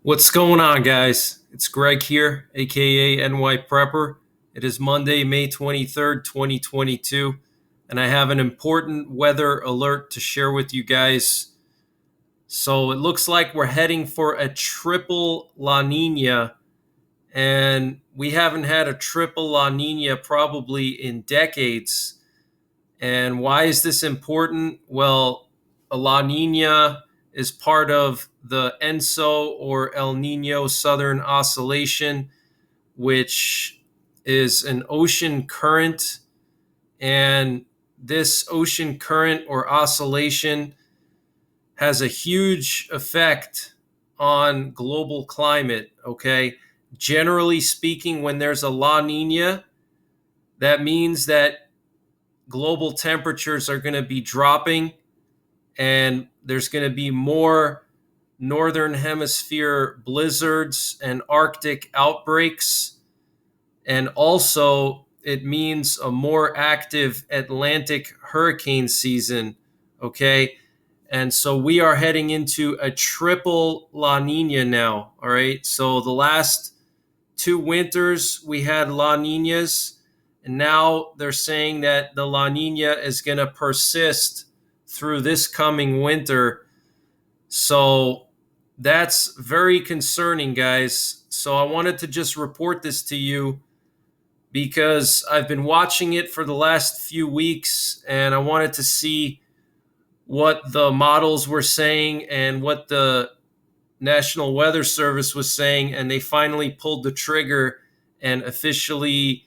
What's going on, guys? It's Greg here, aka NYPrepper. It is Monday, May 23rd, 2022, and I have an important weather alert to share with you guys. So it looks like we're heading for a triple La Nina, and we haven't had a triple La Nina probably in decades. And why is this important? Well, a La Nina is part of the ENSO or El Nino Southern Oscillation, which is an ocean current. And this ocean current or oscillation has a huge effect on global climate. Okay. Generally speaking, when there's a La Nina, that means that global temperatures are going to be dropping and there's going to be more northern hemisphere blizzards and Arctic outbreaks. And also, it means a more active Atlantic hurricane season. Okay. And so we are heading into a triple La Nina now. All right. So the last two winters we had La Ninas, and now they're saying that the La Nina is going to persist through this coming winter. So that's very concerning, guys. So I wanted to just report this to you because I've been watching it for the last few weeks and I wanted to see what the models were saying and what the National Weather Service was saying, and they finally pulled the trigger and officially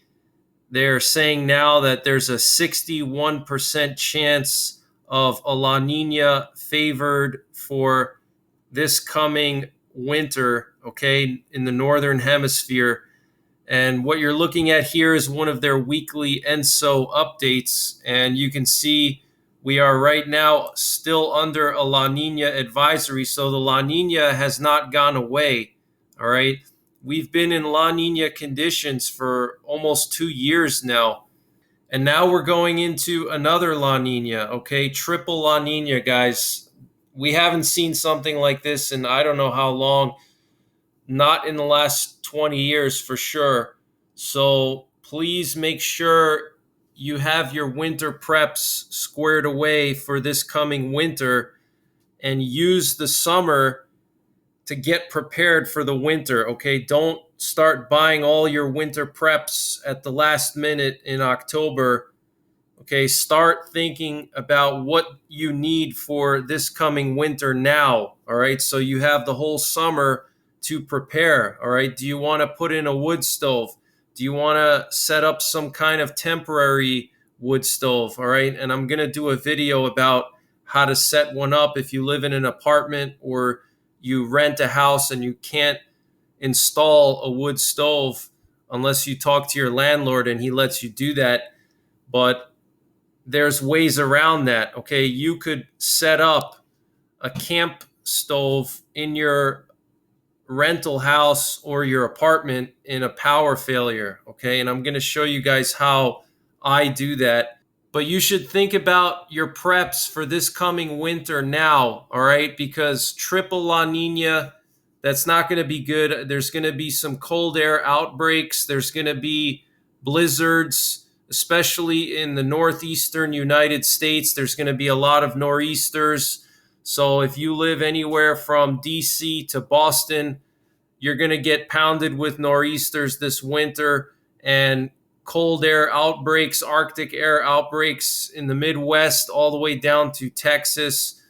they're saying now that there's a 61% chance of a La Nina favored for this coming winter, okay, in the northern hemisphere. And what you're looking at here is one of their weekly ENSO updates. And you can see we are right now still under a La Nina advisory. So the La Nina has not gone away. All right. We've been in La Nina conditions for almost 2 years now. And now we're going into another La Nina. Okay. Triple La Nina, guys. We haven't seen something like this in I don't know how long. Not in the last 20 years for sure. So please make sure you have your winter preps squared away for this coming winter and use the summer to get prepared for the winter. Okay. Don't start buying all your winter preps at the last minute in October. Okay. Start thinking about what you need for this coming winter now. All right. So you have the whole summer to prepare. All right. Do you want to put in a wood stove? Do you want to set up some kind of temporary wood stove? All right. And I'm going to do a video about how to set one up if you live in an apartment or you rent a house and you can't install a wood stove unless you talk to your landlord and he lets you do that. But there's ways around that. Okay. You could set up a camp stove in your rental house or your apartment in a power failure. Okay. And I'm going to show you guys how I do that. But you should think about your preps for this coming winter now. All right. Because triple La Nina, that's not going to be good. There's going to be some cold air outbreaks. There's going to be blizzards, especially in the northeastern United States. There's going to be a lot of nor'easters. So if you live anywhere from DC to Boston, you're going to get pounded with nor'easters this winter and cold air outbreaks, Arctic air outbreaks in the Midwest, all the way down to Texas.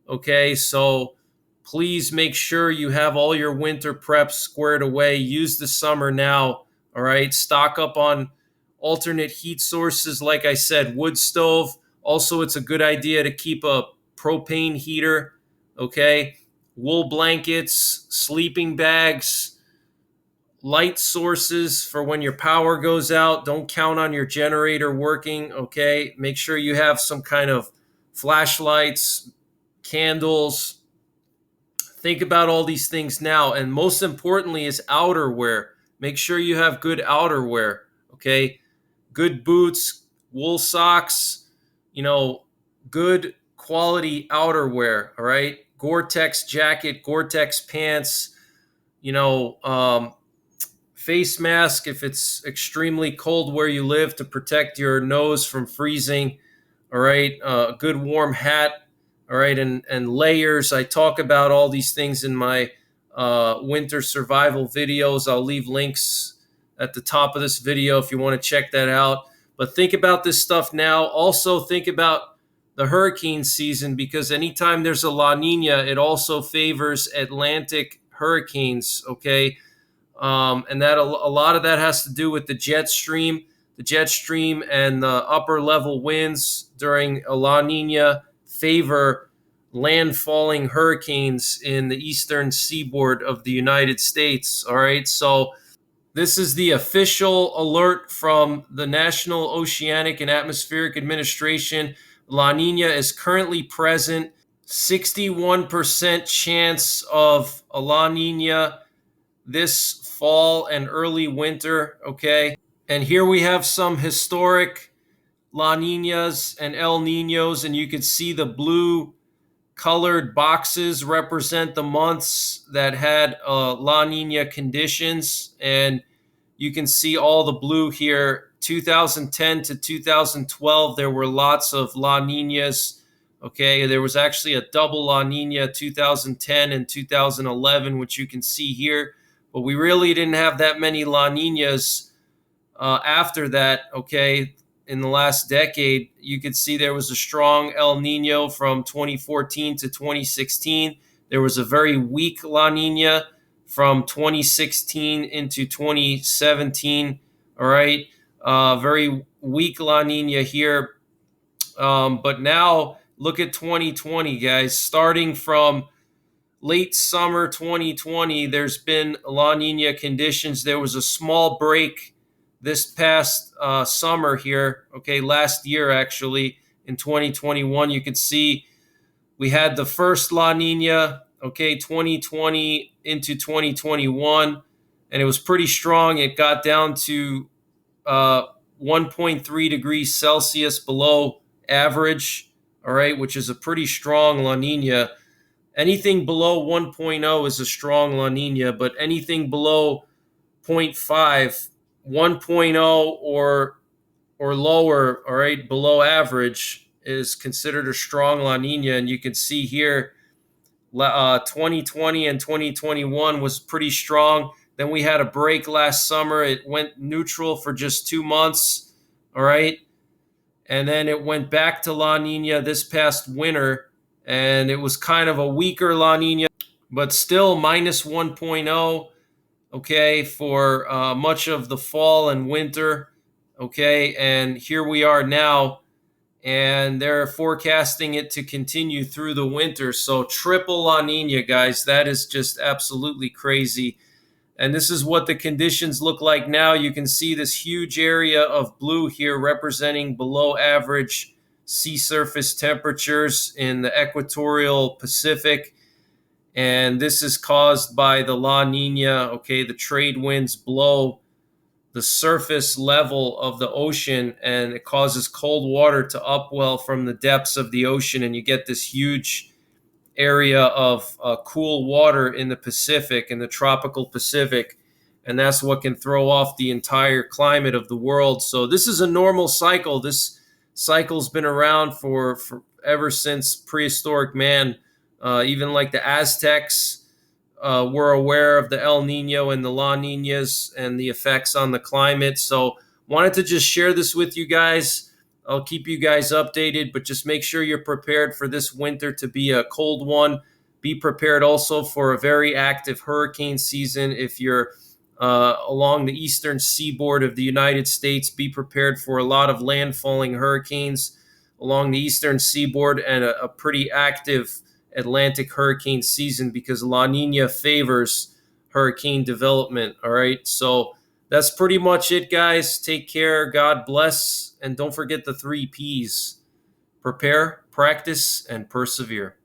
Okay, so please make sure you have all your winter preps squared away. Use the summer now. All right, stock up on alternate heat sources. Like I said, wood stove. Also, it's a good idea to keep a propane heater. Okay, wool blankets, sleeping bags, light sources for when your power goes out. Don't count on your generator working. Okay, make sure you have some kind of flashlights, candles. Think about all these things now. And most importantly is outerwear. Make sure you have good outerwear. Okay, good boots, wool socks, good quality outerwear. All right, Gore-Tex jacket, Gore-Tex pants, face mask if it's extremely cold where you live to protect your nose from freezing. All right, a good warm hat. All right, and layers. I talk about all these things in my winter survival videos. I'll leave links at the top of this video if you want to check that out. But think about this stuff now. Also, think about the hurricane season, because anytime there's a La Nina, it also favors Atlantic hurricanes. Okay, and that a lot of that has to do with the jet stream. The jet stream and the upper level winds during a La Nina favor landfalling hurricanes in the eastern seaboard of the United States. All right, so this is the official alert from the National Oceanic and Atmospheric Administration. La Nina is currently present. 61% chance of a La Nina this fall and early winter. Okay, and here we have some historic La Ninas and El Ninos, and you can see the blue colored boxes represent the months that had La Nina conditions, and you can see all the blue here. 2010 to 2012, there were lots of La Ninas. Okay, there was actually a double La Nina 2010 and 2011, which you can see here, but we really didn't have that many La Ninas after that. Okay, in the last decade, you could see there was a strong El Nino from 2014 to 2016. There was a very weak La Nina from 2016 into 2017. All right, very weak La Nina here. But now look at 2020, guys. Starting from late summer 2020, there's been La Nina conditions. There was a small break this past summer here, okay, last year actually, in 2021. You could see we had the first La Nina, okay, 2020 into 2021, and it was pretty strong. It got down to 1.3 degrees Celsius below average, all right, which is a pretty strong La Nina. Anything below 1.0 is a strong La Nina, but anything below 0.5, 1.0 or lower, all right, below average, is considered a strong La Nina. And you can see here, 2020 and 2021 was pretty strong. Then we had a break last summer. It went neutral for just 2 months, all right? And then it went back to La Nina this past winter, and it was kind of a weaker La Nina, but still minus 1.0, okay, for much of the fall and winter, okay? And here we are now, and they're forecasting it to continue through the winter. So triple La Nina, guys. That is just absolutely crazy. And this is what the conditions look like now. You can see this huge area of blue here representing below average sea surface temperatures in the equatorial Pacific. And this is caused by the La Nina. Okay, the trade winds blow the surface level of the ocean, and it causes cold water to upwell from the depths of the ocean, and you get this huge area of cool water in the Pacific, in the tropical Pacific, and that's what can throw off the entire climate of the world. So this is a normal cycle. This cycle's been around for ever since prehistoric man. Even like the Aztecs were aware of the El Nino and the La Ninas and the effects on the climate. So wanted to just share this with you guys. I'll keep you guys updated, but just make sure you're prepared for this winter to be a cold one. Be prepared also for a very active hurricane season. If you're along the eastern seaboard of the United States, be prepared for a lot of landfalling hurricanes along the eastern seaboard and a pretty active Atlantic hurricane season, because La Nina favors hurricane development. All right, so that's pretty much it, guys. Take care. God bless. And don't forget the 3 Ps: prepare, practice, and persevere.